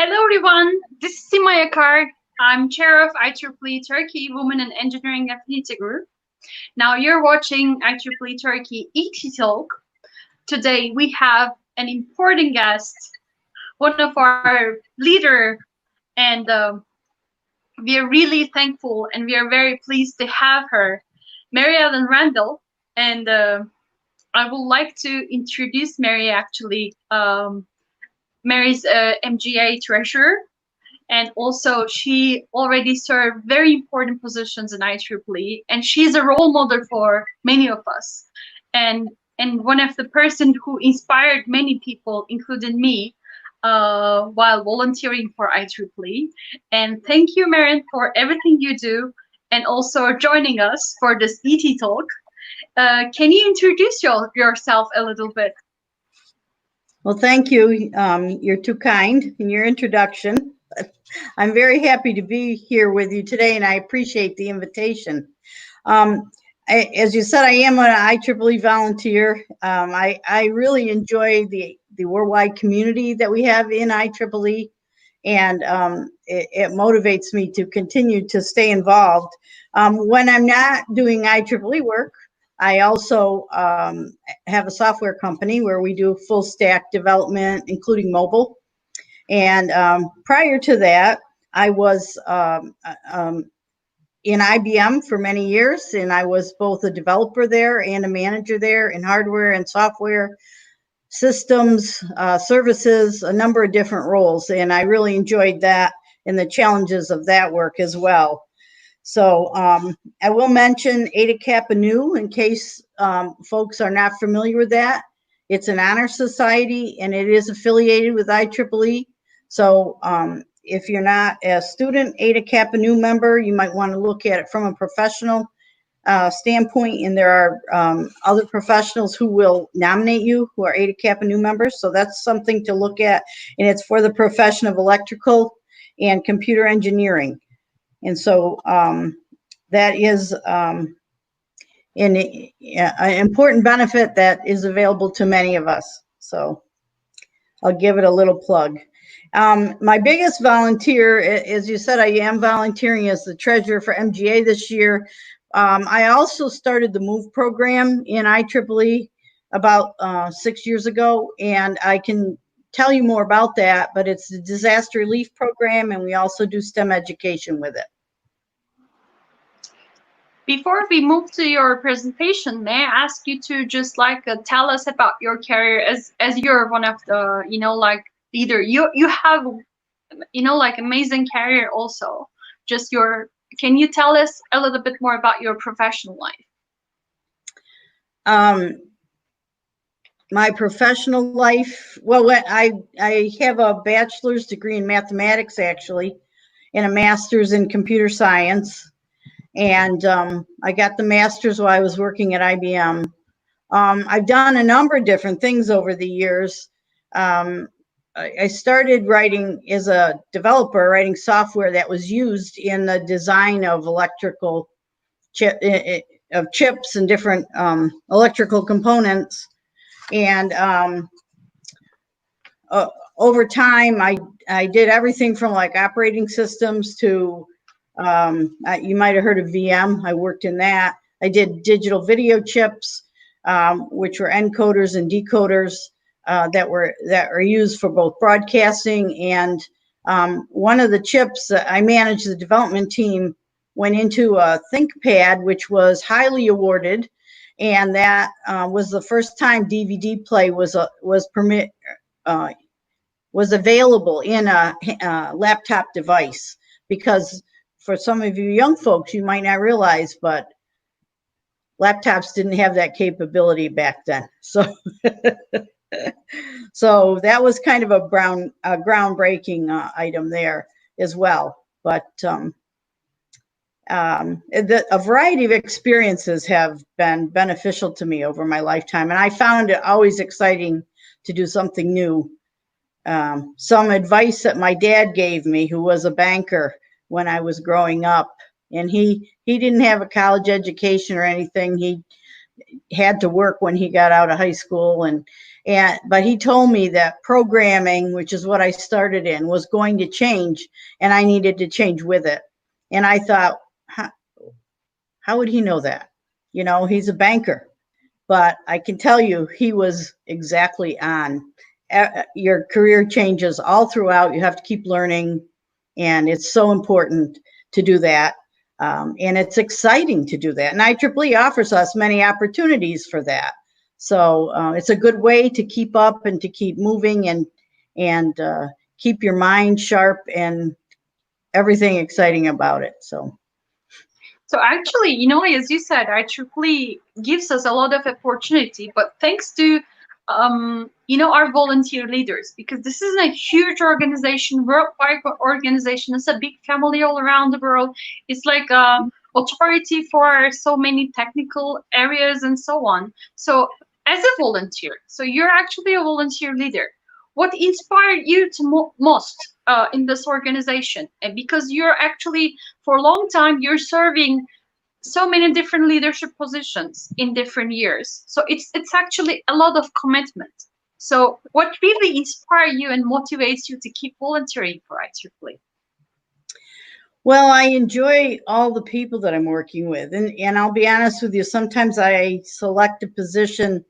Hello everyone, this is Simaya Kar. I'm chair of IEEE Turkey Women in Engineering Affinity Group. Now you're watching IEEE Turkey ET Talk. Today we have an important guest, one of our leader, and we are really thankful and we are very pleased to have her, Mary Randall. And I would like to introduce Mary actually. Mary's MGA treasurer, and also she already served very important positions in IEEE, and she's a role model for many of us, and one of the person who inspired many people, including me, while volunteering for IEEE. And thank you, Marian, for everything you do, and also joining us for this ET talk. Can you introduce yourself a little bit? Well, thank you. You're too kind in your introduction. I'm very happy to be here with you today, and I appreciate the invitation. As you said, I am an IEEE volunteer. I really enjoy the worldwide community that we have in IEEE, and it motivates me to continue to stay involved. When I'm not doing IEEE work, I also have a software company where we do full stack development, including mobile. And prior to that, I was in IBM for many years, and I was both a developer there and a manager there in hardware and software systems, services, a number of different roles. And I really enjoyed that and the challenges of that work as well. So I will mention Eta Kappa Nu in case folks are not familiar with that. It's an honor society and it is affiliated with IEEE. So if you're not a student Eta Kappa Nu member, you might want to look at it from a professional standpoint. And there are other professionals who will nominate you who are Eta Kappa Nu members. So that's something to look at. And it's for the profession of electrical and computer engineering. And so that is an important benefit that is available to many of us. So I'll give it a little plug. My biggest volunteer, as you said, I am volunteering as the treasurer for MGA this year. I also started the MOVE program in IEEE about 6 years ago, and I can tell you more about that, but it's a disaster relief program, and we also do STEM education with it. Before we move to your presentation, may I ask you to just tell us about your career as you're one of the leader. You have amazing career also. Can you tell us a little bit more about your professional life? My professional life, well, I have a bachelor's degree in mathematics, actually, and a master's in computer science. And I got the master's while I was working at IBM. I've done a number of different things over the years. I started writing as a developer, writing software that was used in the design of electrical chips and different electrical components. And over time, I did everything from like operating systems to, you might have heard of VM. I worked in that. I did digital video chips, which were encoders and decoders that are used for both broadcasting. And one of the chips that I managed, the development team, went into a ThinkPad, which was highly awarded. And that was the first time DVD play was available in a laptop device. Because for some of you young folks, you might not realize, but laptops didn't have that capability back then. So, so that was kind of a groundbreaking item there as well. But a variety of experiences have been beneficial to me over my lifetime, and I found it always exciting to do something new. Some advice that my dad gave me, who was a banker when I was growing up, and he didn't have a college education or anything. had to work when he got out of high school, but he told me that programming, which is what I started in, was going to change, and I needed to change with it. And I thought, how would he know that? You know, he's a banker. But I can tell you, he was exactly on. Your career changes all throughout. You have to keep learning, and it's so important to do that. And it's exciting to do that. And IEEE offers us many opportunities for that. So it's a good way to keep up and to keep moving and keep your mind sharp and everything exciting about it. So actually, you know, as you said, IEEE gives us a lot of opportunity, but thanks to, you know, our volunteer leaders, because this is a huge organization, worldwide organization. It's a big family all around the world. It's like authority for so many technical areas and so on. So as a volunteer, so you're actually a volunteer leader. What inspired you to most in this organization? And because you're actually, for a long time, you're serving so many different leadership positions in different years. So it's actually a lot of commitment. So what really inspires you and motivates you to keep volunteering for IEEE? Well, I enjoy all the people that I'm working with. And I'll be honest with you, sometimes I select a position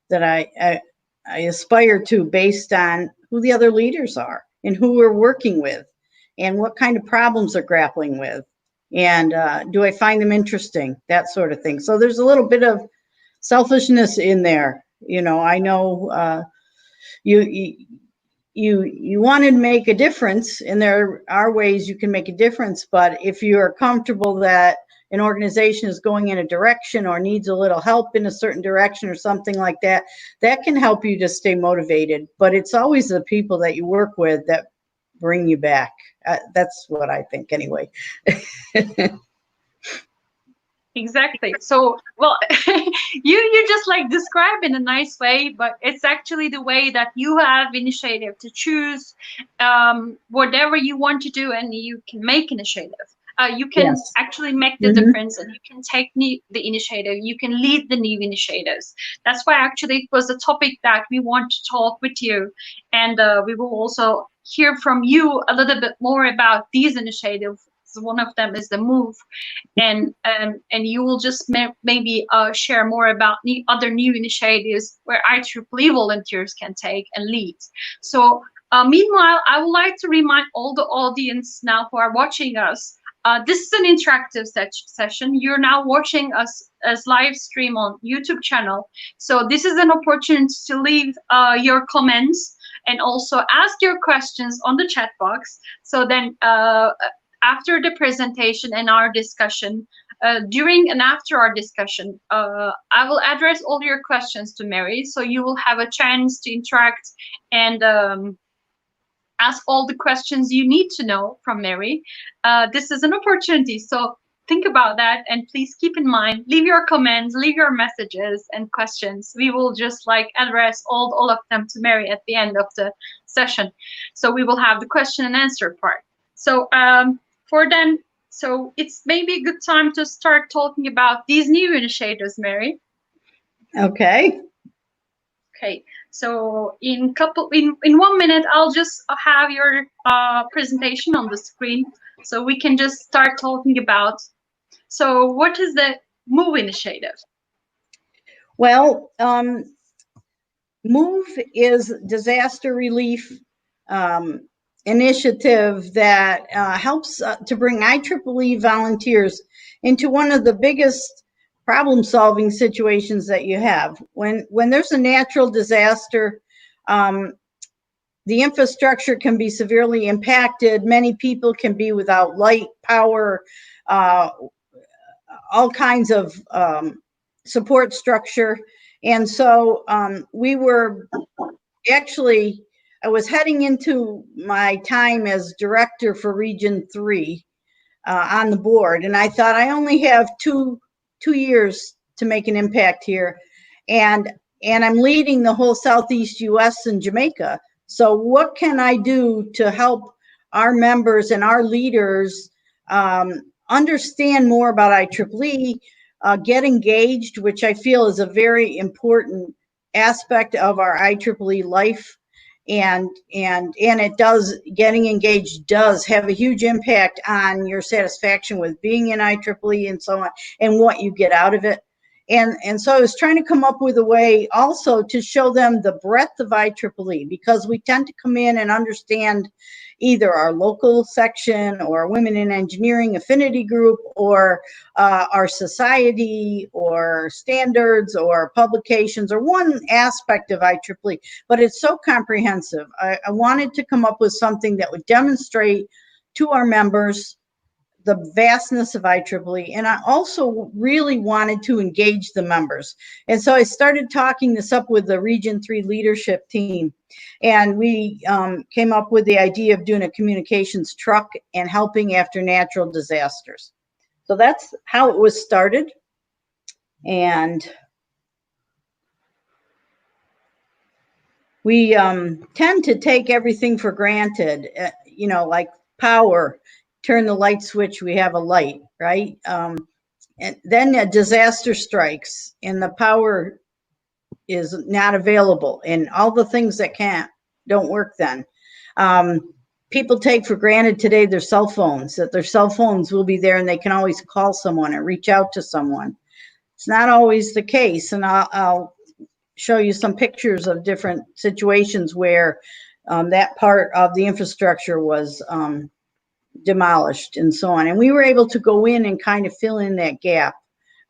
that I aspire to based on who the other leaders are and who we're working with and what kind of problems they're grappling with. And do I find them interesting? That sort of thing. So there's a little bit of selfishness in there. You know, I know you want to make a difference, and there are ways you can make a difference. But if you are comfortable that an organization is going in a direction or needs a little help in a certain direction or something like that, that can help you to stay motivated. But it's always the people that you work with that bring you back. That's what I think anyway. Exactly. So, well, you just like describe in a nice way, but it's actually the way that you have initiative to choose whatever you want to do, and you can make initiative. You can Yes. actually make the difference, and you can take the initiative. You can lead the new initiatives. That's why actually it was a topic that we want to talk with you, and we will also hear from you a little bit more about these initiatives. One of them is the move, and you will just maybe share more about other new initiatives where IEEE volunteers can take and lead. So meanwhile, I would like to remind all the audience now who are watching us, this is an interactive session. You're now watching us as live stream on YouTube channel. So this is an opportunity to leave your comments and also ask your questions on the chat box. So then after the presentation and our discussion, during and after our discussion, I will address all your questions to Mary, so you will have a chance to interact and ask all the questions you need to know from Mary. This is an opportunity, so think about that, and please keep in mind, leave your comments, leave your messages and questions. We will just like address all of them to Mary at the end of the session. So we will have the question and answer part. So for then, so it's maybe a good time to start talking about these new initiatives, Mary. Okay. Okay, so in 1 minute, I'll just have your presentation on the screen, so we can just start talking about. So what is the MOVE initiative? Well, MOVE is disaster relief initiative that helps to bring IEEE volunteers into one of the biggest problem-solving situations that you have. When there's a natural disaster, the infrastructure can be severely impacted. Many people can be without light, power, all kinds of support structure. And so we were actually, I was heading into my time as director for Region 3 on the board. And I thought, I only have two years to make an impact here. And I'm leading the whole Southeast US and Jamaica. So what can I do to help our members and our leaders understand more about IEEE, get engaged, which I feel is a very important aspect of our IEEE life. And it does, getting engaged does have a huge impact on your satisfaction with being in IEEE and so on, and what you get out of it. And so I was trying to come up with a way also to show them the breadth of IEEE, because we tend to come in and understand either our local section or Women in Engineering affinity group, or our society or standards or publications, or one aspect of IEEE, but it's so comprehensive. I wanted to come up with something that would demonstrate to our members the vastness of IEEE, and I also really wanted to engage the members. And so I started talking this up with the Region 3 leadership team, and we came up with the idea of doing a communications truck and helping after natural disasters. So that's how it was started. And we tend to take everything for granted, you know, like power. Turn the light switch, we have a light, right? And then a disaster strikes and the power is not available, and all the things that don't work then. People take for granted today their cell phones, that their cell phones will be there and they can always call someone or reach out to someone. It's not always the case, and I'll show you some pictures of different situations where that part of the infrastructure was demolished and so on. And we were able to go in and kind of fill in that gap,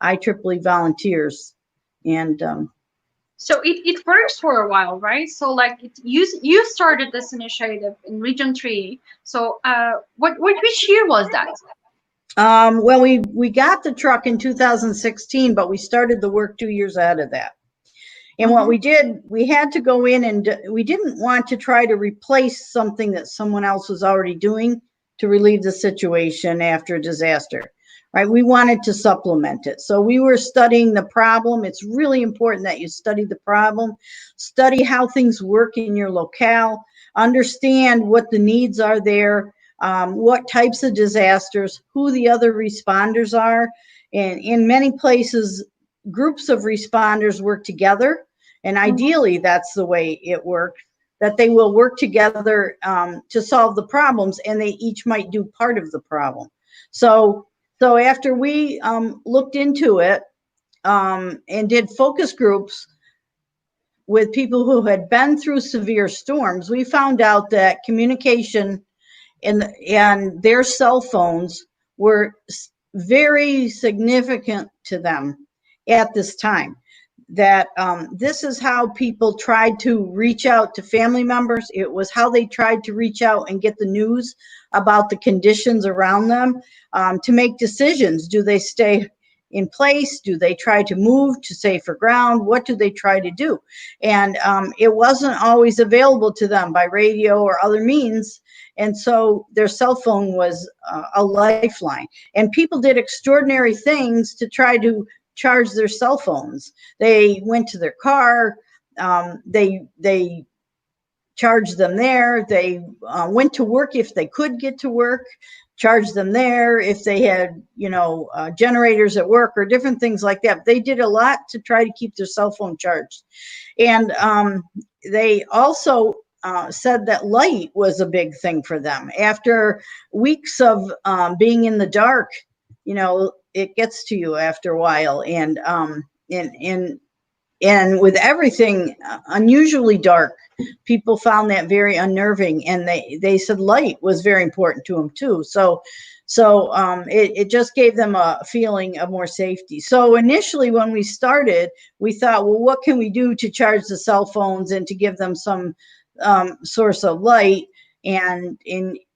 IEEE volunteers. And so it works for a while, right? So like you started this initiative in Region 3. So which year was that? Well, we got the truck in 2016, but we started the work 2 years ahead of that. And what we did, we had to go in, and we didn't want to try to replace something that someone else was already doing to relieve the situation after a disaster, right? We wanted to supplement it. So we were studying the problem. It's really important that you study the problem, study how things work in your locale, understand what the needs are there, what types of disasters, who the other responders are. And in many places, groups of responders work together. And ideally, that's the way it worked, that they will work together to solve the problems, and they each might do part of the problem. So after we looked into it and did focus groups with people who had been through severe storms, we found out that communication and their cell phones were very significant to them at this time. That this is how people tried to reach out to family members. It was how they tried to reach out and get the news about the conditions around them, to make decisions. Do they stay in place? Do they try to move to safer ground? What do they try to do? And it wasn't always available to them by radio or other means. And so their cell phone was a lifeline. And people did extraordinary things to try to charge their cell phones. They went to their car, they charged them there. They went to work if they could get to work, charged them there if they had, generators at work or different things like that. They did a lot to try to keep their cell phone charged. And they also said that light was a big thing for them. After weeks of being in the dark, it gets to you after a while, and with everything unusually dark, people found that very unnerving, and they said light was very important to them too. So it just gave them a feeling of more safety. So initially when we started, we thought, well, what can we do to charge the cell phones and to give them some source of light? And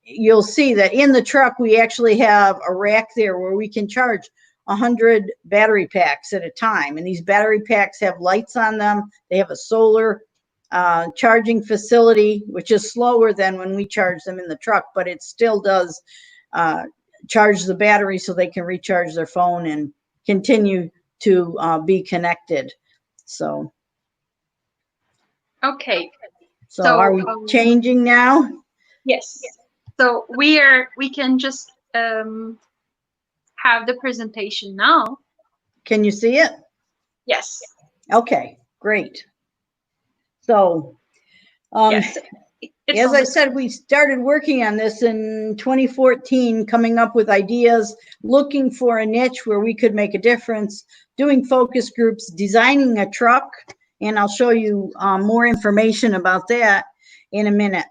you'll see that in the truck, we actually have a rack there where we can charge 100 battery packs at a time. And these battery packs have lights on them. They have a solar charging facility, which is slower than when we charge them in the truck, but it still does charge the battery so they can recharge their phone and continue to be connected. So. Okay. So are we changing now? Yes. So we can just have the presentation now. Can you see it? Yes. Okay, great. So, Yes. It's as on I the said, screen. we started working on this in 2014, coming up with ideas, looking for a niche where we could make a difference, doing focus groups, designing a truck, and I'll show you more information about that in a minute.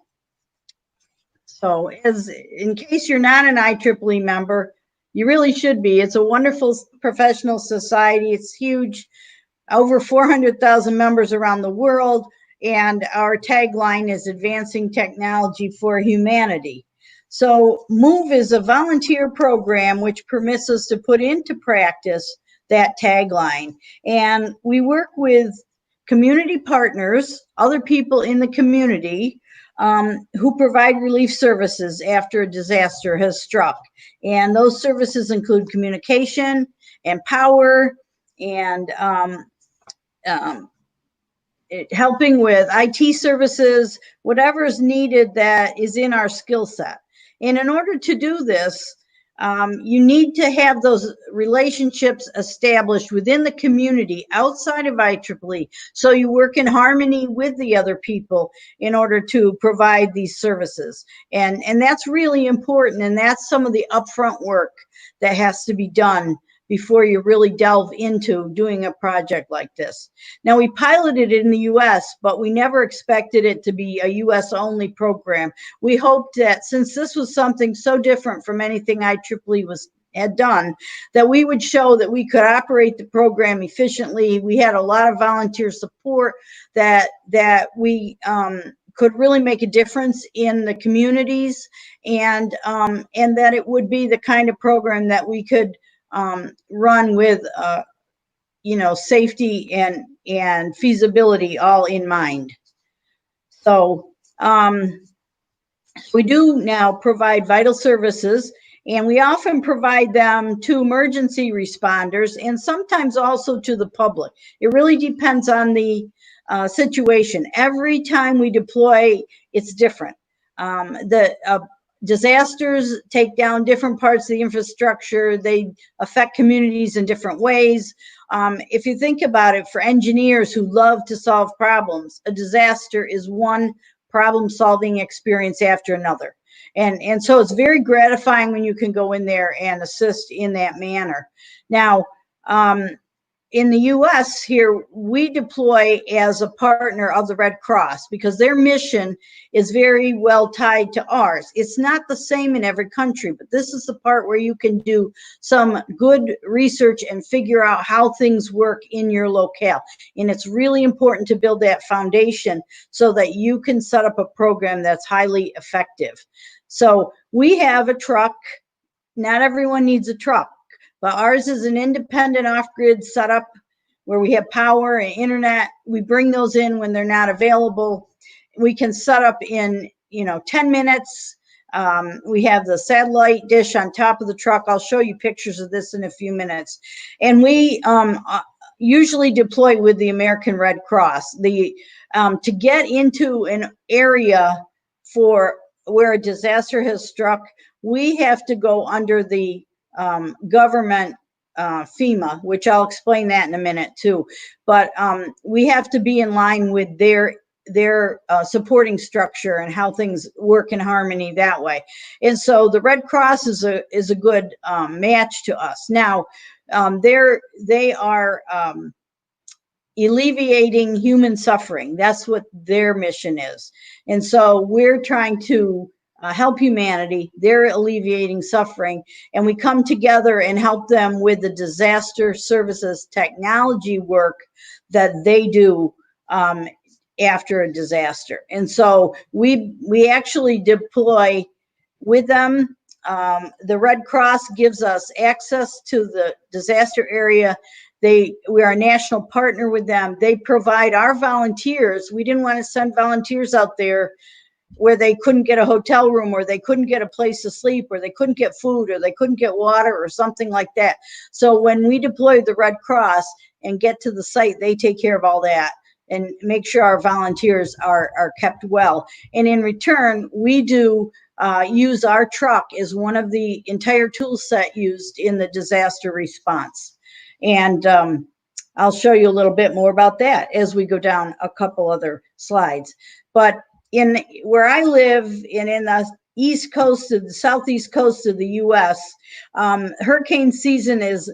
So, in case you're not an IEEE member, you really should be. It's a wonderful professional society. It's huge, over 400,000 members around the world, and our tagline is Advancing Technology for Humanity. So MOVE is a volunteer program which permits us to put into practice that tagline. And we work with community partners, other people in the community, who provide relief services after a disaster has struck. And those services include communication and power and helping with IT services, whatever is needed that is in our skill set. And in order to do this, you need to have those relationships established within the community outside of IEEE, so you work in harmony with the other people in order to provide these services. And that's really important, and that's some of the upfront work that has to be done before you really delve into doing a project like this. Now, we piloted it in the US, but we never expected it to be a US only program. We hoped that since this was something so different from anything IEEE had done, that we would show that we could operate the program efficiently. We had a lot of volunteer support, that we could really make a difference in the communities, and that it would be the kind of program that we could run with safety and feasibility all in mind. So we do now provide vital services, and we often provide them to emergency responders and sometimes also to the public. It really depends on the situation. Every time we deploy, it's different. The disasters take down different parts of the infrastructure. They affect communities in different ways. If you think about it, for engineers who love to solve problems, a disaster is one problem-solving experience after another. And so it's very gratifying when you can go in there and assist in that manner. Now, in the US here, we deploy as a partner of the Red Cross because their mission is very well tied to ours. It's not the same in every country, but this is the part where you can do some good research and figure out how things work in your locale. And it's really important to build that foundation so that you can set up a program that's highly effective. So we have a truck. Not everyone needs a truck, but ours is an independent off-grid setup where we have power and internet. We bring those in when they're not available. We can set up in 10 minutes. We have the satellite dish on top of the truck. I'll show you pictures of this in a few minutes. And we usually deploy with the American Red Cross. To get into an area for where a disaster has struck, we have to go under the government FEMA, which I'll explain that in a minute too. But we have to be in line with their supporting structure and how things work in harmony that way. And so the Red Cross is a good match to us. Now, they are alleviating human suffering. That's what their mission is. And so we're trying to help humanity. They're alleviating suffering, and we come together and help them with the disaster services technology work that they do after a disaster. And so we actually deploy with them. The Red Cross gives us access to the disaster area. We are a national partner with them. They provide our volunteers. We didn't want to send volunteers out there where they couldn't get a hotel room, or they couldn't get a place to sleep, or they couldn't get food, or they couldn't get water, or something like that. So when we deploy the Red Cross and get to the site, they take care of all that and make sure our volunteers are kept well. And in return, we do use our truck as one of the entire tool set used in the disaster response. And I'll show you a little bit more about that as we go down a couple other slides. But in where I live and in the east coast of the southeast coast of the U.S., hurricane season is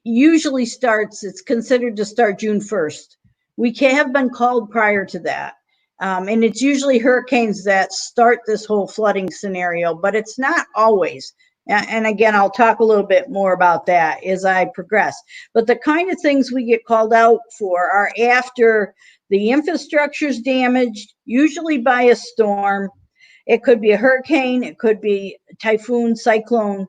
usually starts, it's considered to start June 1st. We have been called prior to that. And it's usually hurricanes that start this whole flooding scenario, but it's not always. And again, I'll talk a little bit more about that as I progress. But the kind of things we get called out for are after the infrastructure's damaged, usually by a storm. It could be a hurricane, it could be a typhoon, cyclone.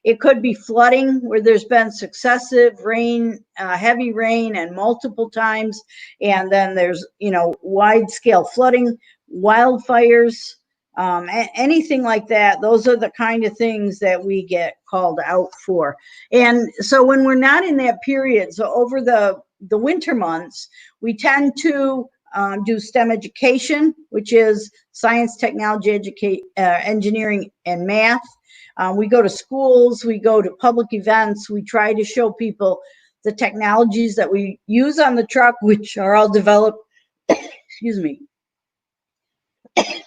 It could be flooding where there's been successive rain, heavy rain and multiple times. And then there's, wide scale flooding, wildfires, anything like that. Those are the kind of things that we get called out for. And so when we're not in that period, so over the winter months, we tend to do STEM education, which is science, technology, engineering, and math. We go to schools, we go to public events, we try to show people the technologies that we use on the truck, which are all developed, excuse me,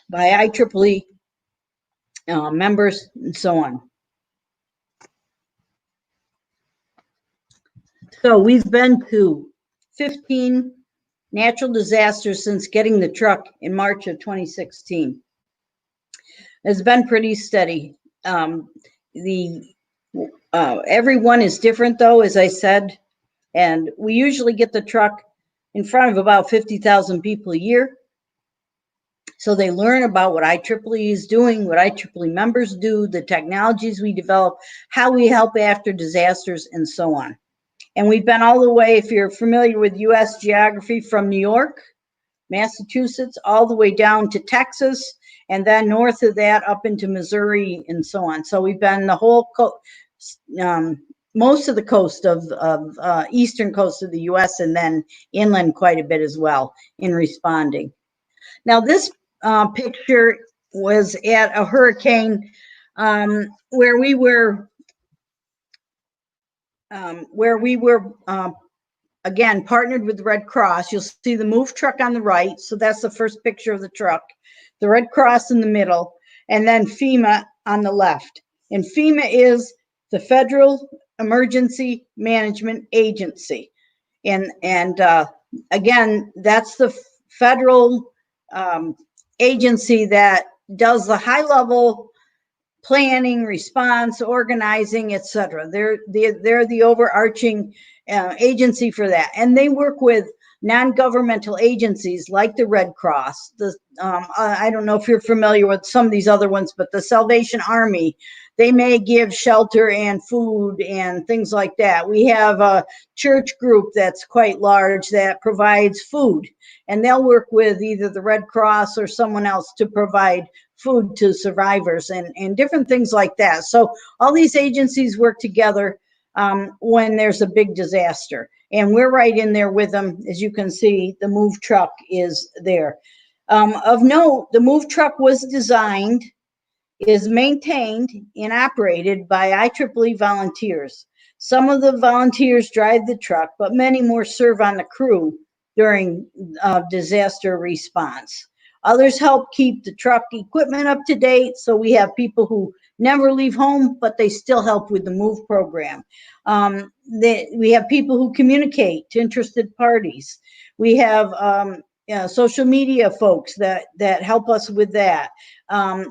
by IEEE members and so on. So we've been to 15 natural disasters since getting the truck in March of 2016. It's been pretty steady. Everyone is different though, as I said, and we usually get the truck in front of about 50,000 people a year. So they learn about what IEEE is doing, what IEEE members do, the technologies we develop, how we help after disasters, and so on. And we've been all the way, if you're familiar with US geography, from New York, Massachusetts, all the way down to Texas, and then north of that up into Missouri and so on. So we've been the whole most of the coast of eastern coast of the US, and then inland quite a bit as well in responding. Now this picture was at a hurricane where we were again partnered with the Red Cross. You'll see the move truck on the right, so that's the first picture of the truck, the Red Cross in the middle, and then FEMA on the left. And FEMA is the Federal Emergency Management Agency, and again, that's the federal agency that does the high level planning, response, organizing, etc. They're the overarching agency for that, and they work with non-governmental agencies like the Red Cross. I don't know if you're familiar with some of these other ones, but the Salvation Army, they may give shelter and food and things like that. We have a church group that's quite large that provides food, and they'll work with either the Red Cross or someone else to provide food to survivors and different things like that. So all these agencies work together when there's a big disaster, and we're right in there with them. As you can see, the move truck is there. Of note, the move truck was designed, is maintained, and operated by IEEE volunteers. Some of the volunteers drive the truck, but many more serve on the crew during disaster response. Others help keep the truck equipment up to date. So we have people who never leave home, but they still help with the move program. We have people who communicate to interested parties. We have social media folks that help us with that.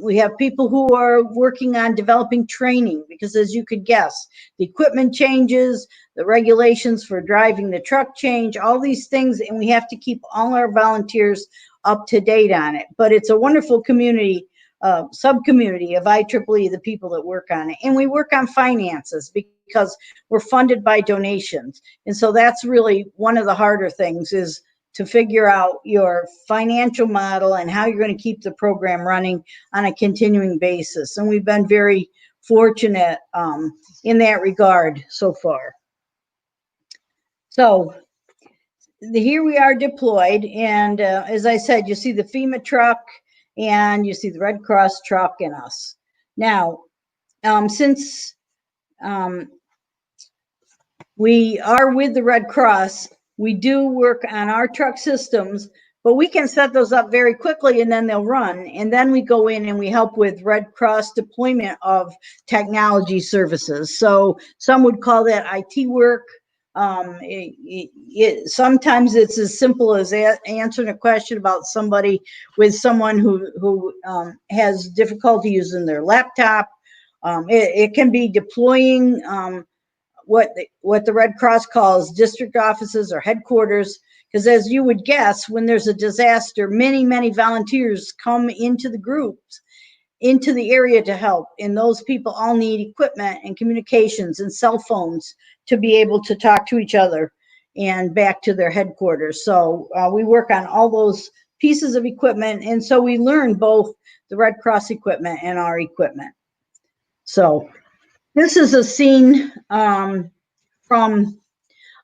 We have people who are working on developing training, because as you could guess, the equipment changes, the regulations for driving the truck change, all these things, and we have to keep all our volunteers up to date on it. But it's a wonderful community, sub-community of IEEE, the people that work on it. And we work on finances because we're funded by donations. And so that's really one of the harder things, is to figure out your financial model and how you're going to keep the program running on a continuing basis. And we've been very fortunate in that regard so far. So here we are deployed, and as I said, you see the FEMA truck and you see the Red Cross truck and us. Now, since We are with the Red Cross. We do work on our truck systems, but we can set those up very quickly and then they'll run. And then we go in and we help with Red Cross deployment of technology services. So some would call that IT work. Sometimes it's as simple as answering a question about somebody with someone who has difficulty using their laptop. It can be deploying what the Red Cross calls district offices or headquarters, because as you would guess, when there's a disaster, many volunteers come into the groups, into the area to help, and those people all need equipment and communications and cell phones to be able to talk to each other and back to their headquarters. So we work on all those pieces of equipment, and so we learn both the Red Cross equipment and our equipment. So this is a scene from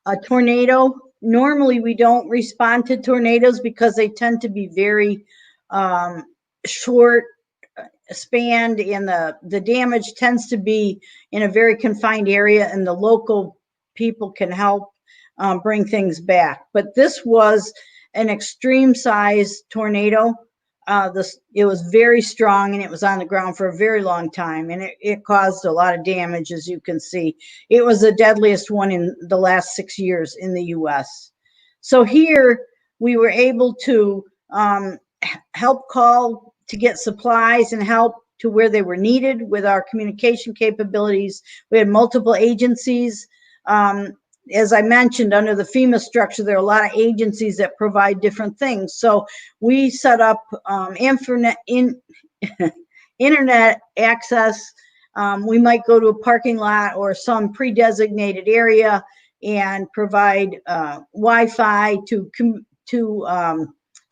a tornado. Normally, we don't respond to tornadoes because they tend to be very short spanned, and the damage tends to be in a very confined area, and the local people can help bring things back. But this was an extreme size tornado. It was very strong, and it was on the ground for a very long time, and it caused a lot of damage, as you can see. It was the deadliest one in the last 6 years in the US. So here we were able to help call to get supplies and help to where they were needed with our communication capabilities. We had multiple agencies. As I mentioned, under the FEMA structure, there are a lot of agencies that provide different things. So we set up internet access. We might go to a parking lot or some pre-designated area and provide Wi-Fi to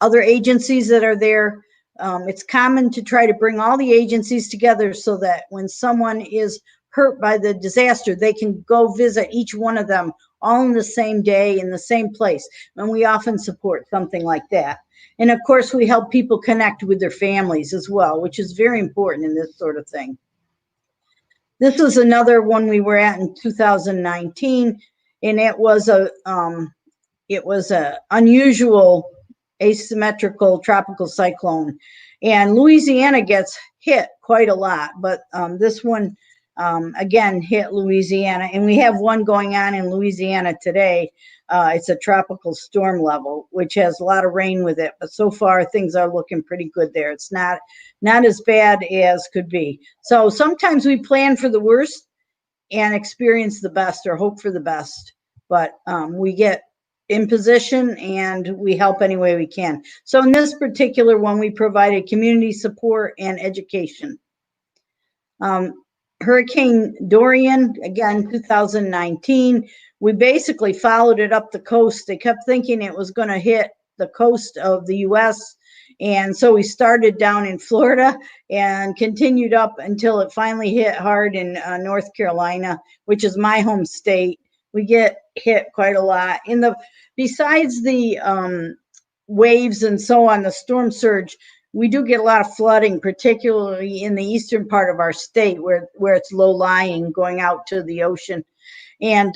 other agencies that are there. It's common to try to bring all the agencies together so that when someone is hurt by the disaster, they can go visit each one of them all in the same day in the same place. And we often support something like that. And of course, we help people connect with their families as well, which is very important in this sort of thing. This was another one we were at in 2019, and it was a unusual asymmetrical tropical cyclone, and Louisiana gets hit quite a lot, but this one again hit Louisiana, and we have one going on in Louisiana today. It's a tropical storm level, which has a lot of rain with it, but so far things are looking pretty good there. It's not as bad as could be. So sometimes we plan for the worst and experience the best, or hope for the best, but we get in position and we help any way we can. So in this particular one, we provided community support and education. Hurricane Dorian, again, 2019, we basically followed it up the coast. They kept thinking it was going to hit the coast of the US. And so we started down in Florida and continued up until it finally hit hard in North Carolina, which is my home state. We get hit quite a lot. Besides the waves and so on, the storm surge, we do get a lot of flooding, particularly in the eastern part of our state where it's low lying going out to the ocean. And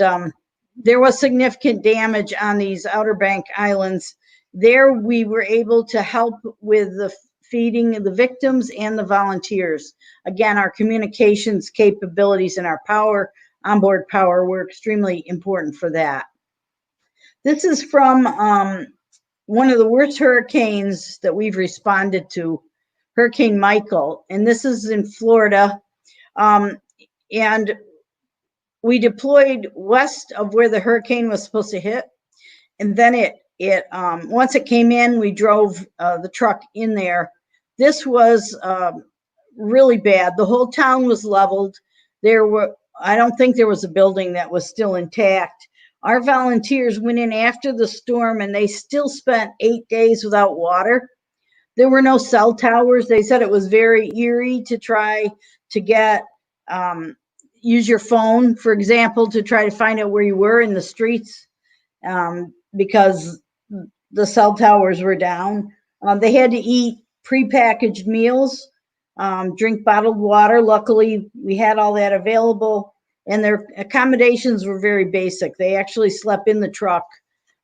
there was significant damage on these Outer Bank islands. There we were able to help with the feeding of the victims and the volunteers. Again, our communications capabilities and our onboard power were extremely important for that. This is from one of the worst hurricanes that we've responded to, Hurricane Michael, and this is in Florida. And we deployed west of where the hurricane was supposed to hit, and then once it came in, we drove the truck in there. This was really bad. The whole town was leveled. I don't think there was a building that was still intact. Our volunteers went in after the storm, and they still spent 8 days without water. There were no cell towers. They said it was very eerie to try to use your phone, for example, to try to find out where you were in the streets, because the cell towers were down. They had to eat prepackaged meals, drink bottled water. Luckily, we had all that available. and their accommodations were very basic. They actually slept in the truck,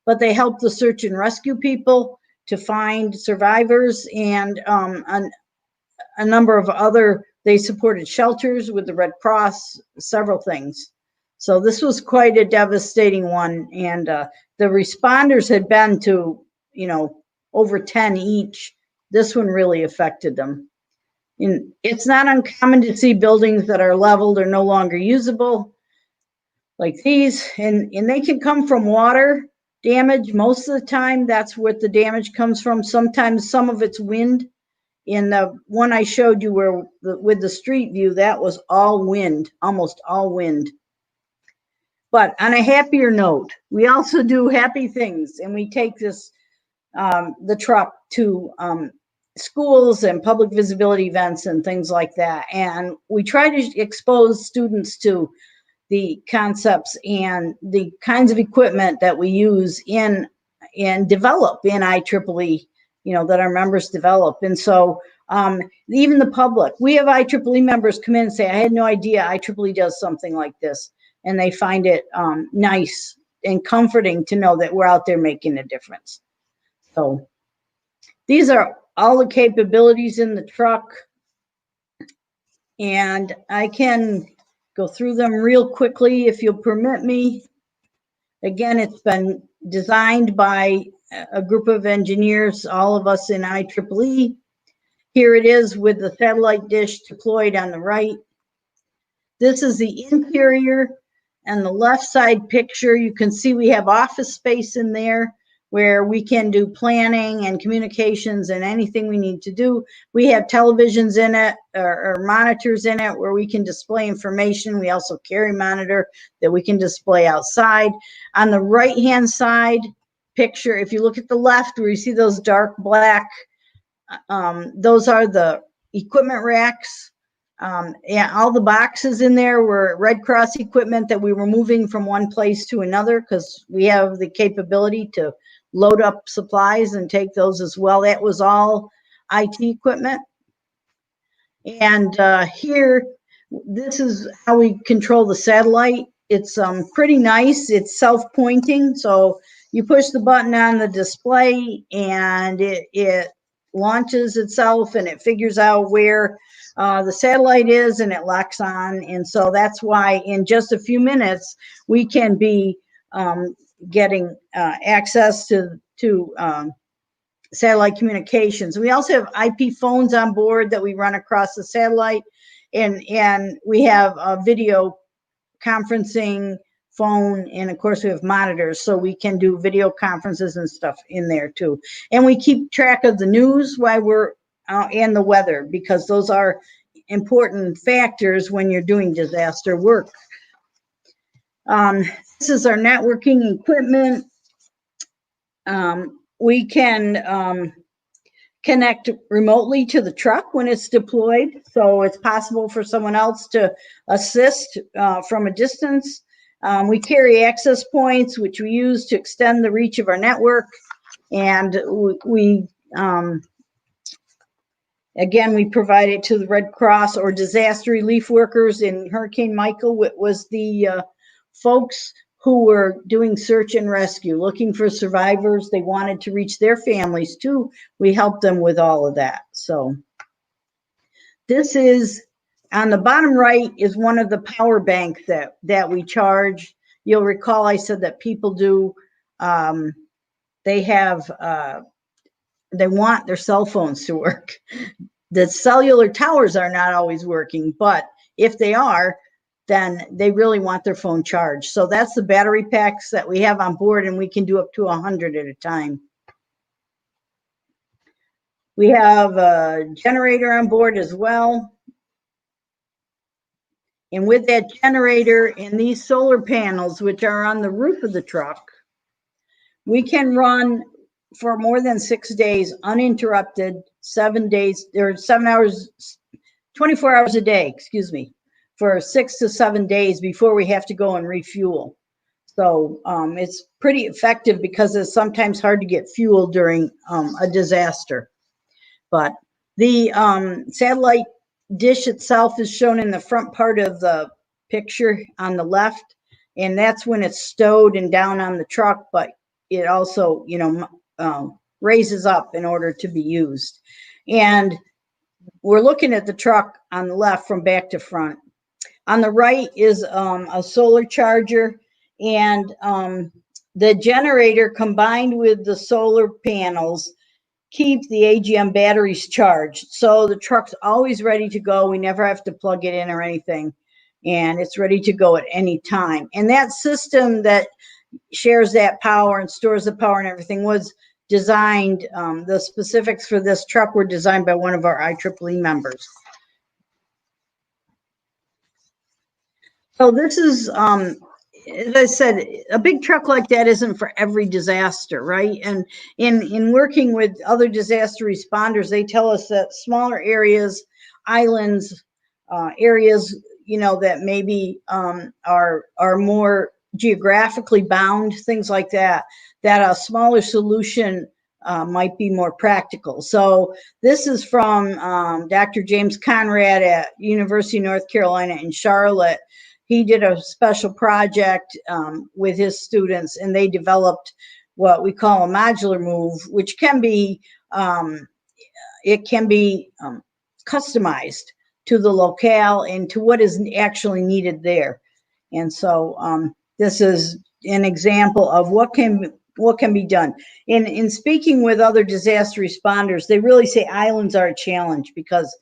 but they helped the search and rescue people to find survivors, and a number of other, they supported shelters with the Red Cross, several things. So this was quite a devastating one, and the responders had been to, over 10 each. This one really affected them. And it's not uncommon to see buildings that are leveled or no longer usable, like these, and they can come from water damage. Most of the time, that's what the damage comes from. Sometimes some of it's wind. In the one I showed you where with the street view, that was all wind, almost all wind. But on a happier note, we also do happy things, and we take this, the truck to schools and public visibility events and things like that. And we try to expose students to the concepts and the kinds of equipment that we use and develop in IEEE, that our members develop. And so even the public, we have IEEE members come in and say, I had no idea IEEE does something like this. And they find it nice and comforting to know that we're out there making a difference. So these are all the capabilities in the truck. And I can go through them real quickly if you'll permit me. Again, it's been designed by a group of engineers, all of us in IEEE. Here it is with the satellite dish deployed on the right. This is the interior, and the left side picture, you can see we have office space in there where we can do planning and communications and anything we need to do. We have televisions in it, or monitors in it, where we can display information. We also carry monitor that we can display outside. On the right-hand side picture, if you look at the left where you see those dark black, those are the equipment racks. Yeah, all the boxes in there were Red Cross equipment that we were moving from one place to another, because we have the capability to load up supplies and take those as well. That was all IT equipment. And here, this is how we control the satellite. It's pretty nice. It's self-pointing, so you push the button on the display and it launches itself, and it figures out where the satellite is, and it locks on. And so that's why in just a few minutes we can be getting access to satellite communications. We also have IP phones on board that we run across the satellite, and we have a video conferencing phone, and of course we have monitors, so we can do video conferences and stuff in there too. And we keep track of the news while we're and the weather, because those are important factors when you're doing disaster work. This is our networking equipment. We can connect remotely to the truck when it's deployed, so it's possible for someone else to assist from a distance. We carry access points, which we use to extend the reach of our network. And again, we provide it to the Red Cross or disaster relief workers. In Hurricane Michael, it was the folks who were doing search and rescue, looking for survivors. They wanted to reach their families too. We helped them with all of that. So this is, on the bottom right, is one of the power banks that we charge. You'll recall I said that people do, they want their cell phones to work. The cellular towers are not always working, but if they are, then they really want their phone charged. So that's the battery packs that we have on board, and we can do up to 100 at a time. We have a generator on board as well. And with that generator and these solar panels, which are on the roof of the truck, we can run for more than 6 days uninterrupted, 7 days, or 7 hours, 24 hours a day, excuse me, for 6 to 7 days before we have to go and refuel. So it's pretty effective, because it's sometimes hard to get fuel during a disaster. But the satellite dish itself is shown in the front part of the picture on the left, and that's when it's stowed and down on the truck, but it also, raises up in order to be used. And we're looking at the truck on the left from back to front. On the right is a solar charger, and the generator combined with the solar panels keep the AGM batteries charged. So the truck's always ready to go. We never have to plug it in or anything, and it's ready to go at any time. And that system that shares that power and stores the power and everything was designed, the specifics for this truck were designed by one of our IEEE members. So this is, as I said, a big truck like that isn't for every disaster, right? And in working with other disaster responders, they tell us that smaller areas, islands, areas, that maybe are more geographically bound, things like that, that a smaller solution might be more practical. So this is from Dr. James Conrad at University of North Carolina in Charlotte. He did a special project with his students, and they developed what we call a modular move, which can be, customized to the locale and to what is actually needed there. And so this is an example of what can be done. In speaking with other disaster responders, they really say islands are a challenge because,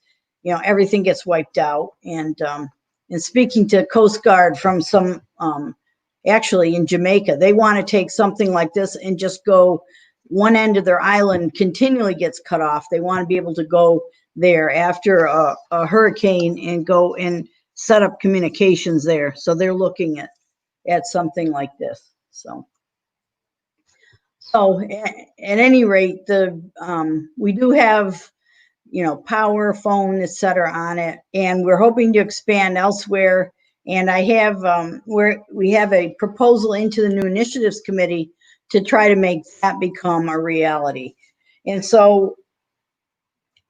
everything gets wiped out. And speaking to Coast Guard from some, actually in Jamaica, they want to take something like this and just go one end of their island continually gets cut off. They want to be able to go there after a hurricane and go and set up communications there. So they're looking at something like this. So at any rate, we do have, power, phone, etc. on it, and we're hoping to expand elsewhere. And I have we have a proposal into the new initiatives committee to try to make that become a reality. And so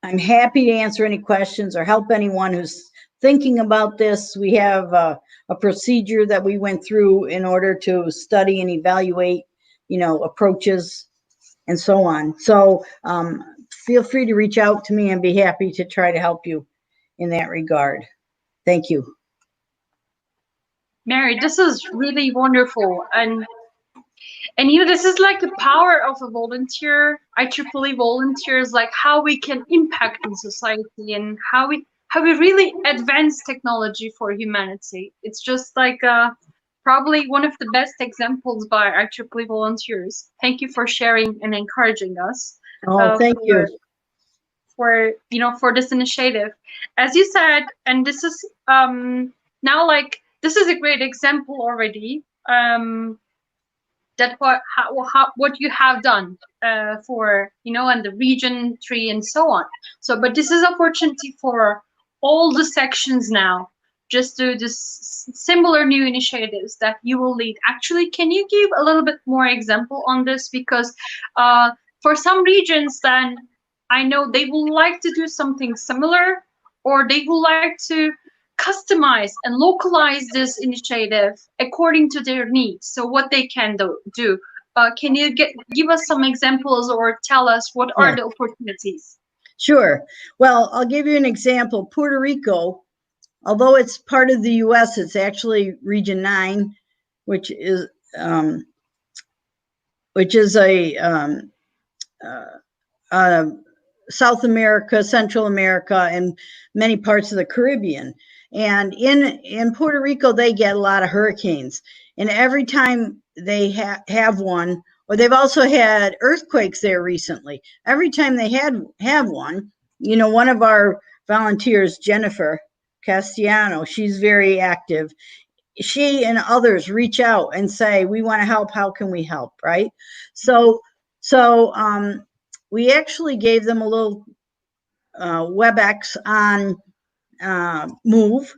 I'm happy to answer any questions or help anyone who's thinking about this. We have a procedure that we went through in order to study and evaluate, approaches and so on. So feel free to reach out to me and be happy to try to help you in that regard. Thank you. Mary, this is really wonderful. And this is like the power of a volunteer, IEEE volunteers, like how we can impact in society and how we really advance technology for humanity. It's just like probably one of the best examples by IEEE volunteers. Thank you for sharing and encouraging us. Oh, thank you. For this initiative. As you said, and this is now like, this is a great example already, that what you have done for, and the region 3 and so on. So, but this is opportunity for all the sections now, just to this similar new initiatives that you will lead. Actually, can you give a little bit more example on this? Because for some regions, then I know they would like to do something similar, or they would like to customize and localize this initiative according to their needs. So what they can do. Can you give us some examples or tell us what are the opportunities? Sure. Well, I'll give you an example. Puerto Rico, although it's part of the U.S., it's actually Region 9, which is South America, Central America, and many parts of the Caribbean. And in Puerto Rico, they get a lot of hurricanes. And every time they have one, or they've also had earthquakes there recently. Every time they have one, one of our volunteers, Jennifer Castellano, she's very active. She and others reach out and say, we want to help. How can we help? Right? So we actually gave them a little WebEx on Move,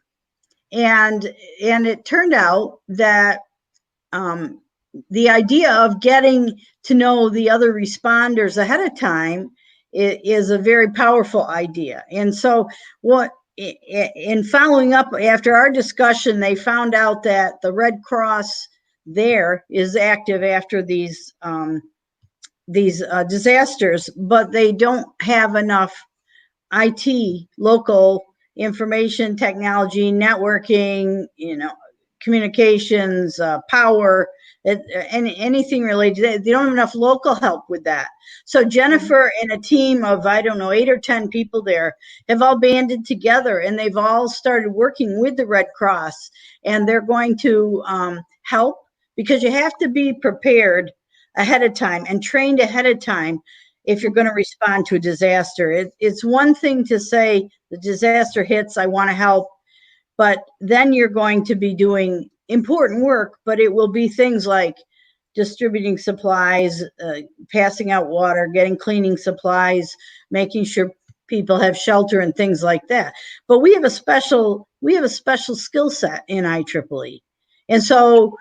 and it turned out that the idea of getting to know the other responders ahead of time is a very powerful idea. And so in following up after our discussion, they found out that the Red Cross there is active after these disasters, but they don't have enough IT, local information technology, networking, communications, power, anything related. They don't have enough local help with that. So Jennifer and a team of, I don't know, 8 or 10 people there have all banded together, and they've all started working with the Red Cross, and they're going to help, because you have to be prepared ahead of time and trained ahead of time if you're going to respond to a disaster. It's one thing to say the disaster hits, I want to help, but then you're going to be doing important work, but it will be things like distributing supplies, passing out water, getting cleaning supplies, making sure people have shelter and things like that. But we have a special skill set in IEEE. And so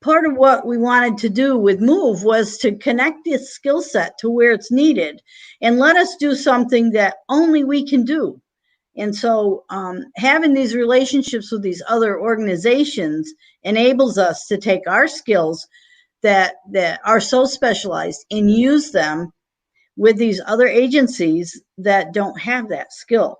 part of what we wanted to do with MOVE was to connect this skill set to where it's needed and let us do something that only we can do. And so having these relationships with these other organizations enables us to take our skills that are so specialized and use them with these other agencies that don't have that skill,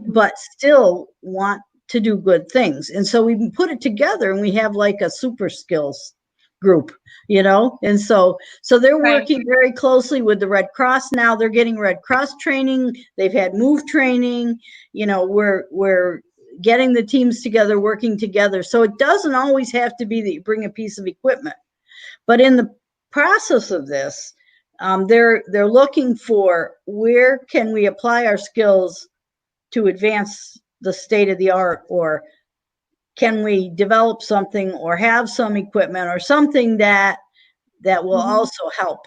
but still want to do good things. And so we put it together and we have like a super skills group, and so they're working very closely with the Red Cross. Now they're getting Red Cross training, they've had MOVE training, we're getting the teams together, working together. So it doesn't always have to be that you bring a piece of equipment, but in the process of this, they're looking for where can we apply our skills to advance the state of the art, or can we develop something or have some equipment or something that will also help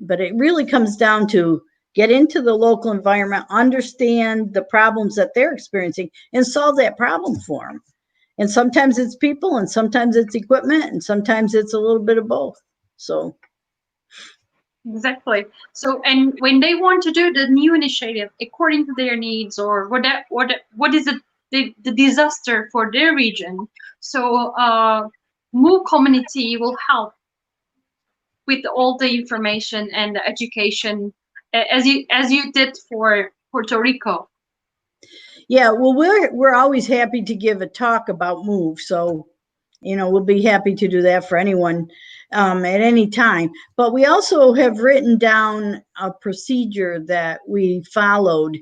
but it really comes down to get into the local environment, understand the problems that they're experiencing, and solve that problem for them. And sometimes it's people, and sometimes it's equipment, and sometimes it's a little bit of both. So exactly. So, and when they want to do the new initiative according to their needs, or what is it, the disaster for their region, so MOVE community will help with all the information and the education, as you did for Puerto Rico. Yeah, well, we're always happy to give a talk about MOVE, so we'll be happy to do that for anyone at any time. But we also have written down a procedure that we followed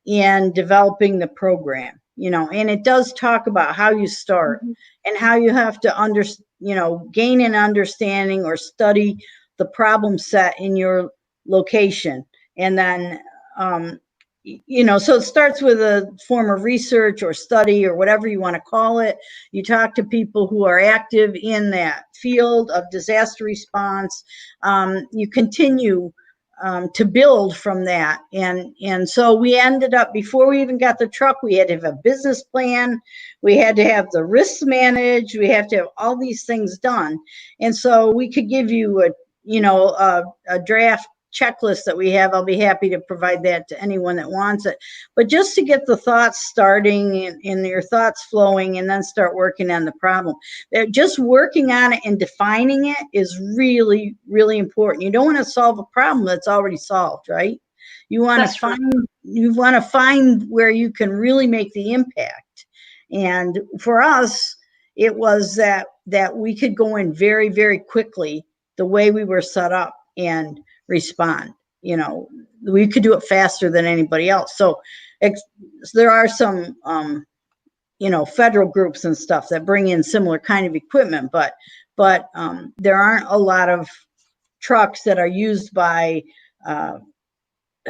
in developing the program, and it does talk about how you start and how you have to gain an understanding or study the problem set in your location. And then, so it starts with a form of research or study or whatever you want to call it. You talk to people who are active in that field of disaster response. You continue to build from that. And so we ended up, before we even got the truck, we had to have a business plan. We had to have the risks managed. We have to have all these things done. And so we could give you a draft checklist that we have. I'll be happy to provide that to anyone that wants it. But just to get the thoughts starting and your thoughts flowing, and then start working on the problem. Just working on it and defining it is really, really important. You don't want to solve a problem that's already solved, right? You want to find where you can really make the impact. And for us, it was that we could go in very, very quickly the way we were set up and respond. We could do it faster than anybody else. So there are some federal groups and stuff that bring in similar kind of equipment, but there aren't a lot of trucks that are used by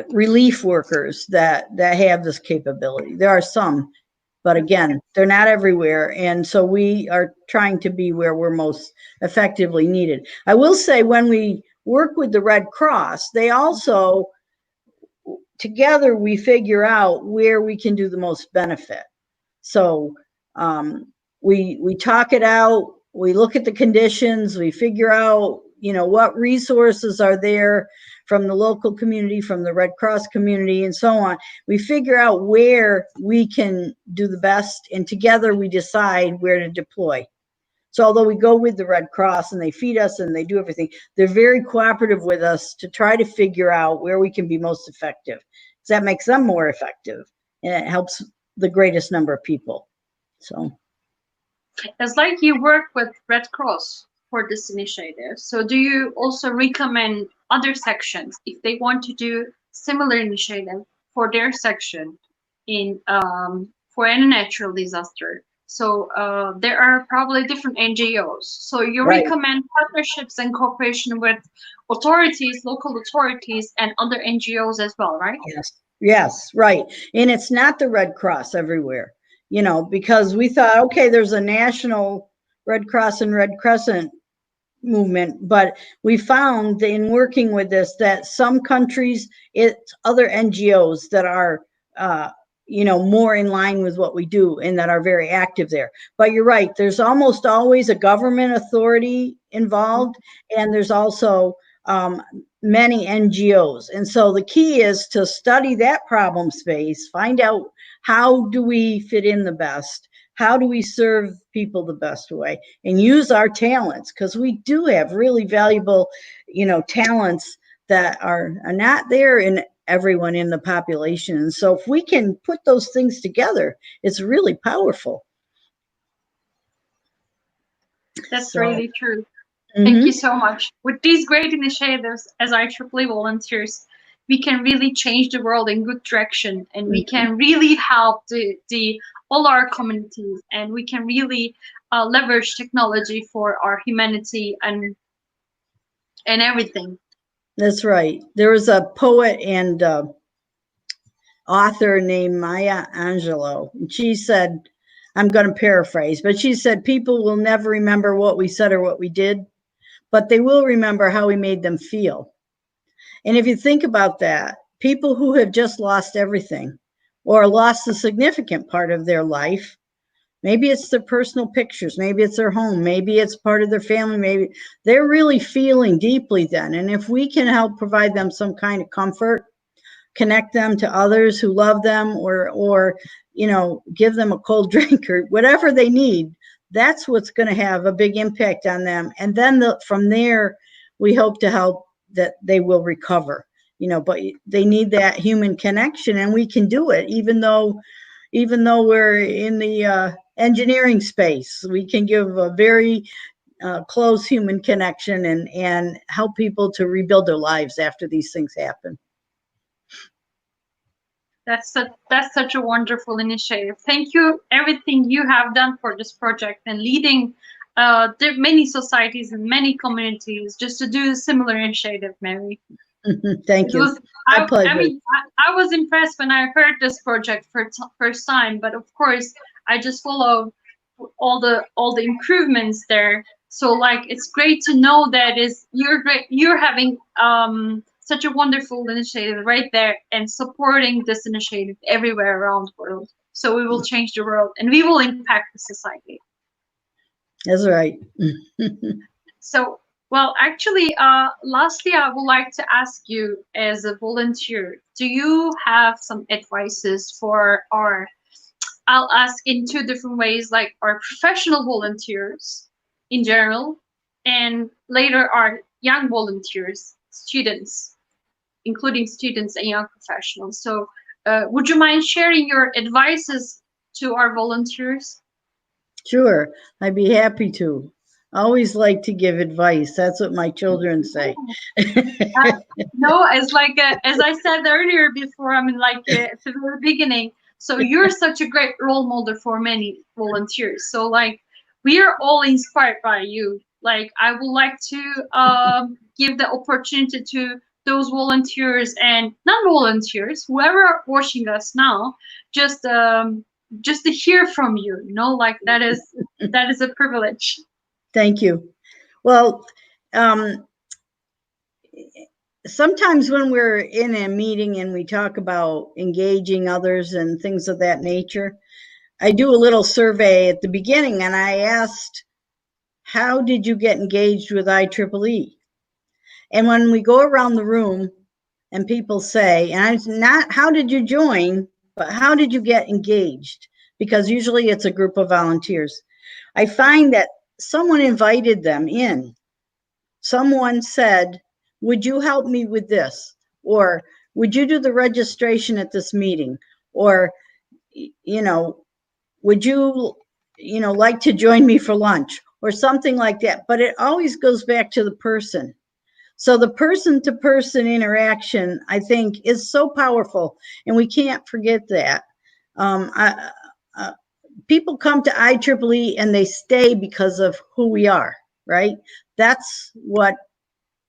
relief workers that have this capability. There are some, but again, they're not everywhere. And so we are trying to be where we're most effectively needed. I will say, when we work with the Red Cross, they also, together, we figure out where we can do the most benefit. So we talk it out, we look at the conditions, we figure out, what resources are there from the local community, from the Red Cross community, and so on. We figure out where we can do the best, and together we decide where to deploy. So although we go with the Red Cross and they feed us and they do everything, they're very cooperative with us to try to figure out where we can be most effective. So that makes them more effective, and it helps the greatest number of people. So it's like you work with Red Cross for this initiative. So do you also recommend other sections if they want to do similar initiative for their section in for any natural disaster? So there are probably different NGOs. So you recommend partnerships and cooperation with authorities, local authorities, and other NGOs as well, right? Yes, right. And it's not the Red Cross everywhere, because we thought, okay, there's a national Red Cross and Red Crescent movement, but we found in working with this that some countries, it's other NGOs that are more in line with what we do and that are very active there. But you're right, there's almost always a government authority involved, and there's also many NGOs. And so the key is to study that problem space, find out how do we fit in the best, how do we serve people the best way, and use our talents, because we do have really valuable, talents that are not there in everyone in the population. And so if we can put those things together, it's really powerful. That's really true. Thank you so much. With these great initiatives as IEEE volunteers, we can really change the world in good direction, and we can really help all our communities, and we can really leverage technology for our humanity and everything. That's right. There was a poet and author named Maya Angelou. And she said, I'm going to paraphrase, but she said, people will never remember what we said or what we did, but they will remember how we made them feel. And if you think about that, people who have just lost everything or lost a significant part of their life, maybe it's their personal pictures, maybe it's their home, maybe it's part of their family, maybe they're really feeling deeply then. And if we can help provide them some kind of comfort, connect them to others who love them, or give them a cold drink or whatever they need, that's what's going to have a big impact on them. And then from there, we hope to help that they will recover, but they need that human connection, and we can do it even though we're in the engineering space. We can give a very close human connection and help people to rebuild their lives after these things happen. That's such a wonderful initiative. Thank you, everything you have done for this project and leading many societies and many communities just to do a similar initiative, Mary. Thank you. My pleasure. I mean, I was impressed when I heard this project for first time, but of course, I just followed all the improvements there. So it's great to know that you're having such a wonderful initiative right there and supporting this initiative everywhere around the world. So we will change the world and we will impact the society. That's right. So, well, actually, lastly, I would like to ask you as a volunteer, do you have some advices for I'll ask in two different ways, like our professional volunteers in general, and later our young volunteers, students, including students and young professionals. So would you mind sharing your advices to our volunteers? Sure, I'd be happy to. I always like to give advice. That's what my children say. No, as I said earlier before, at the very beginning, so you're such a great role model for many volunteers. So we are all inspired by you. I would like to give the opportunity to those volunteers and non-volunteers, whoever are watching us now, just to hear from you. That is a privilege. Thank you. Well, sometimes when we're in a meeting and we talk about engaging others and things of that nature, I do a little survey at the beginning, and I asked, how did you get engaged with IEEE? And when we go around the room and people say, and I'm not, how did you join, but how did you get engaged? Because usually it's a group of volunteers. I find that someone invited them in. Someone said, would you help me with this? Or would you do the registration at this meeting? Or, you know, would you, like to join me for lunch? Or something like that. But it always goes back to the person. So the person-to-person interaction, I think, is so powerful, and we can't forget that. People come to IEEE and they stay because of who we are, right? That's what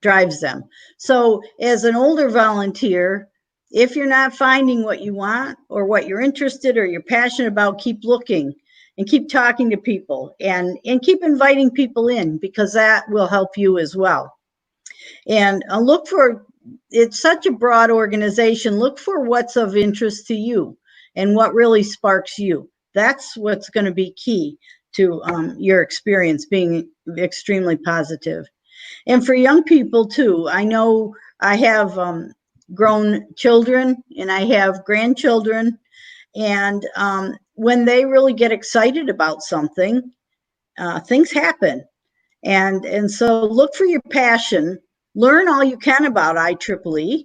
drives them. So as an older volunteer, if you're not finding what you want or what you're interested or you're passionate about, keep looking and keep talking to people and keep inviting people in, because that will help you as well. And look for, it's such a broad organization, look for what's of interest to you and what really sparks you. That's what's going to be key to your experience being extremely positive. And for young people too, I know I have grown children and I have grandchildren, and when they really get excited about something, things happen. And so look for your passion, learn all you can about IEEE.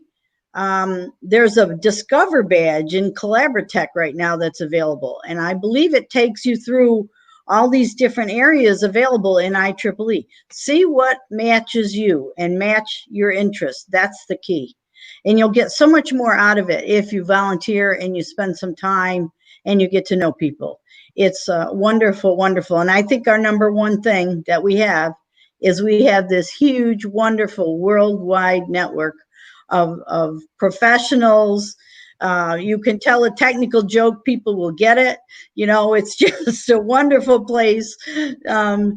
There's a Discover badge in Collaboratech right now that's available, and I believe it takes you through all these different areas available in IEEE. See what matches you and match your interests. That's the key. And you'll get so much more out of it if you volunteer and you spend some time and you get to know people. It's wonderful, wonderful. And I think our number one thing that we have is we have this huge, wonderful worldwide network of professionals. You can tell a technical joke, people will get it. It's just a wonderful place to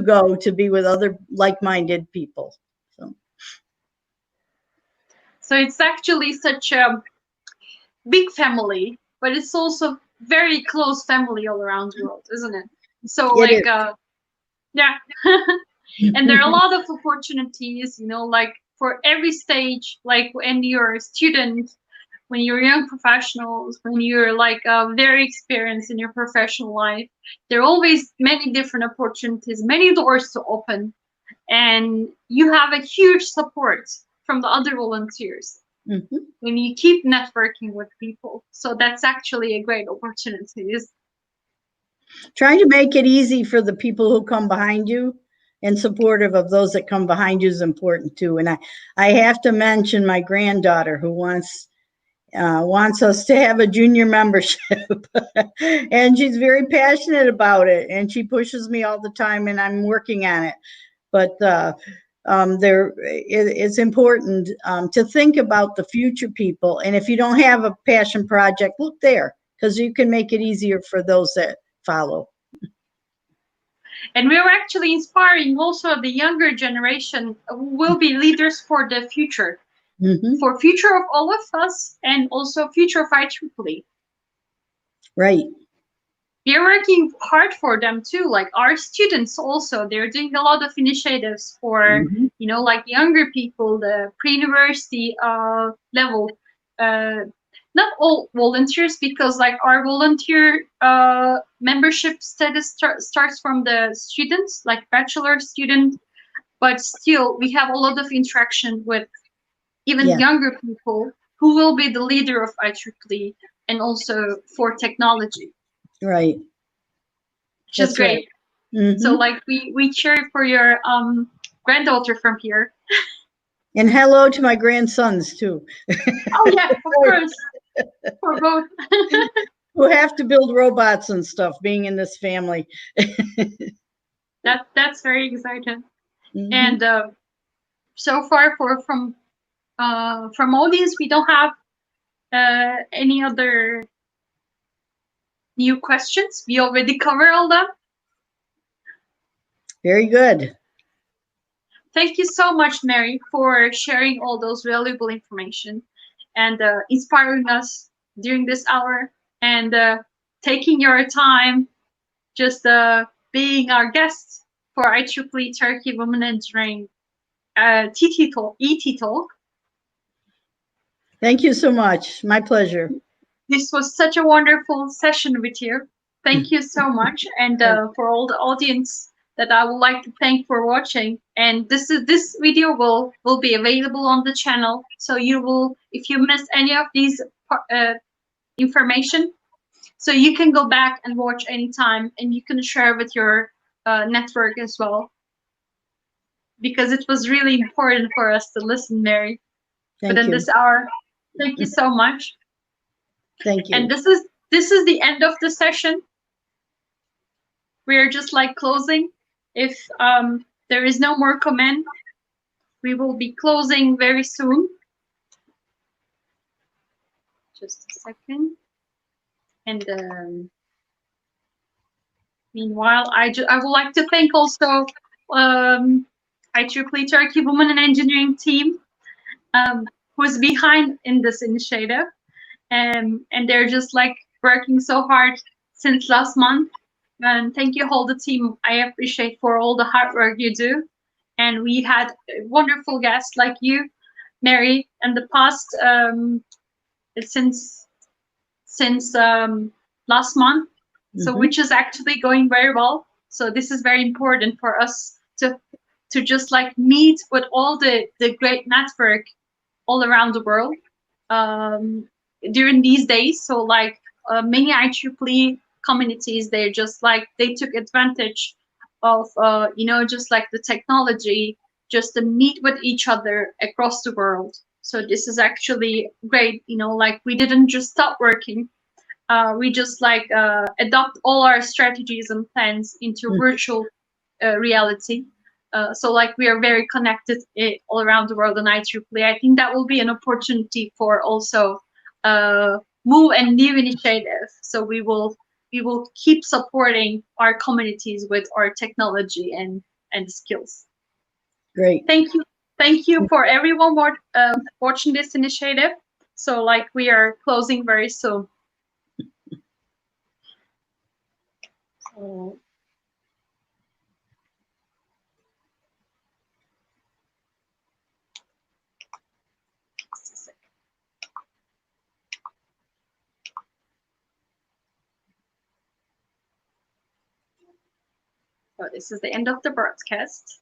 go to be with other like-minded people. So it's actually such a big family, but it's also very close family all around the world, isn't it? So yeah. And there are a lot of opportunities, like for every stage, like when you're a student, when you're young professionals, when you're like very experienced in your professional life, there are always many different opportunities, many doors to open, and you have a huge support from the other volunteers. Mm-hmm. When you keep networking with people. So that's actually a great opportunity. Trying to make it easy for the people who come behind you and supportive of those that come behind you is important too. And I have to mention my granddaughter who wants us to have a junior membership. And she's very passionate about it, and she pushes me all the time, and I'm working on it. But it's important to think about the future people. And if you don't have a passion project, look there, because you can make it easier for those that follow. And we're actually inspiring also the younger generation who will be leaders for the future, for future of all of us, and also future of IEEE. Right. We're working hard for them too. Like our students also, they're doing a lot of initiatives for, like younger people, the pre-university level. Not all volunteers, because like our volunteer membership status starts from the students, like bachelor student, but still we have a lot of interaction with even younger people who will be the leader of IEEE and also for technology. Right. Which is great. Right. So like we cheer for your granddaughter from here. And hello to my grandsons too. Oh yeah, of course. For both. Who have to build robots and stuff, being in this family. That's very exciting. And so far from audience, we don't have any other new questions. We already covered all that. Very good. Thank you so much, Mary, for sharing all those valuable information and inspiring us during this hour, and taking your time, just being our guest for IEEE Turkey Women Engineering TT Talk, ET Talk. Thank you so much. My pleasure. This was such a wonderful session with you. Thank you so much, and for all the audience that I would like to thank for watching. And this video will be available on the channel, so you will, if you miss any of these information, so you can go back and watch anytime, and you can share with your network as well, because it was really important for us to listen, Mary. Thank Within you. this hour. Thank you so much. Thank you. And this is the end of the session. We are just like closing. If there is no more comment, we will be closing very soon. Just a second. And meanwhile, I would like to thank also IEEE Turkey Women in Engineering team, who's behind in this initiative. And they're just like working so hard since last month. And thank you, whole the team. I appreciate for all the hard work you do. And we had wonderful guests like you, Mary, in the past since last month. So which is actually going very well. So this is very important for us to just like meet with all the great network all around the world during these days. So like many IEEE communities, they just like they took advantage of you know, just like the technology just to meet with each other across the world. So this is actually great, you know, like we didn't just stop working. We just like adopt all our strategies and plans into virtual reality. So like we are very connected all around the world on IEEE. I think that will be an opportunity for also move and new initiative. So we will keep supporting our communities with our technology and skills. Great. Thank you for everyone watching this initiative. So like we are closing very soon. So this is the end of the broadcast.